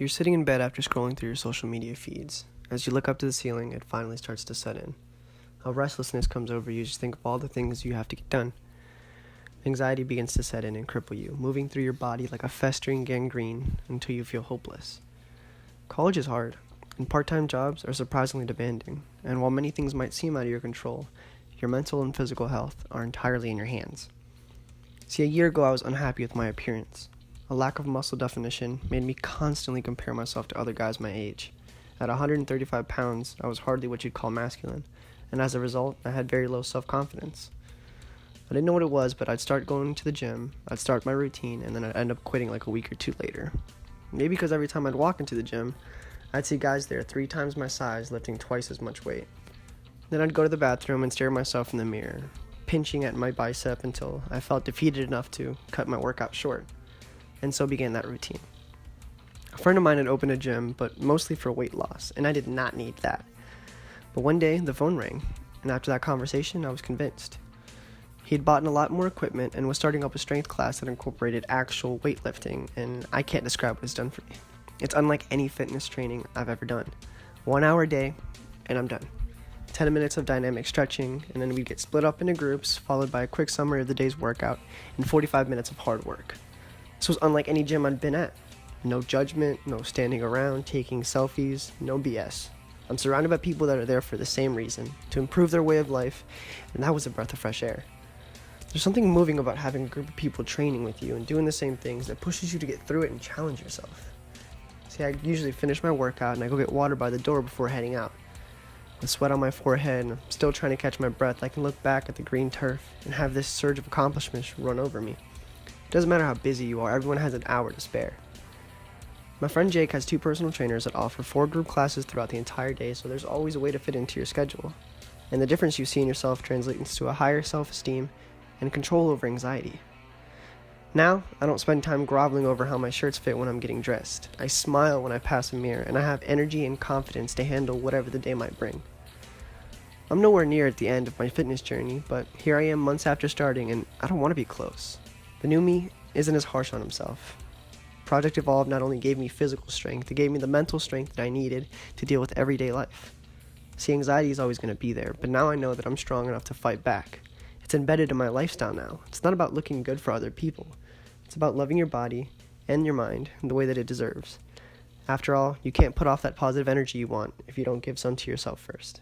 You're sitting in bed after scrolling through your social media feeds. As you look up to the ceiling, it finally starts to set in. A restlessness comes over you as you think of all the things you have to get done. Anxiety begins to set in and cripple you, moving through your body like a festering gangrene until you feel hopeless. College is hard, and part-time jobs are surprisingly demanding, and while many things might seem out of your control, your mental and physical health are entirely in your hands. See, a year ago I was unhappy with my appearance. A lack of muscle definition made me constantly compare myself to other guys my age. At 135 pounds, I was hardly what you'd call masculine, and as a result, I had very low self-confidence. I didn't know what it was, but I'd start going to the gym, I'd start my routine, and then I'd end up quitting like a week or two later. Maybe because every time I'd walk into the gym, I'd see guys there 3 times my size lifting twice as much weight. Then I'd go to the bathroom and stare at myself in the mirror, pinching at my bicep until I felt defeated enough to cut my workout short. And so began that routine. A friend of mine had opened a gym, but mostly for weight loss, and I did not need that. But one day, the phone rang, and after that conversation, I was convinced. He had bought a lot more equipment and was starting up a strength class that incorporated actual weightlifting, and I can't describe what it's done for me. It's unlike any fitness training I've ever done. 1 hour a day, and I'm done. 10 minutes of dynamic stretching, and then we'd get split up into groups, followed by a quick summary of the day's workout, and 45 minutes of hard work. This was unlike any gym I'd been at. No judgment, no standing around, taking selfies, no BS. I'm surrounded by people that are there for the same reason, to improve their way of life, and that was a breath of fresh air. There's something moving about having a group of people training with you and doing the same things that pushes you to get through it and challenge yourself. See, I usually finish my workout and I go get water by the door before heading out. With sweat on my forehead and I'm still trying to catch my breath, I can look back at the green turf and have this surge of accomplishment run over me. It doesn't matter how busy you are, everyone has an hour to spare. My friend Jake has 2 personal trainers that offer 4 group classes throughout the entire day, so there's always a way to fit into your schedule. And the difference you see in yourself translates to a higher self-esteem and control over anxiety. Now, I don't spend time groveling over how my shirts fit when I'm getting dressed. I smile when I pass a mirror, and I have energy and confidence to handle whatever the day might bring. I'm nowhere near at the end of my fitness journey, but here I am months after starting, and I don't want to be close. The new me isn't as harsh on himself. Project Evolve not only gave me physical strength, it gave me the mental strength that I needed to deal with everyday life. See, anxiety is always going to be there, but now I know that I'm strong enough to fight back. It's embedded in my lifestyle now. It's not about looking good for other people. It's about loving your body and your mind in the way that it deserves. After all, you can't put off that positive energy you want if you don't give some to yourself first.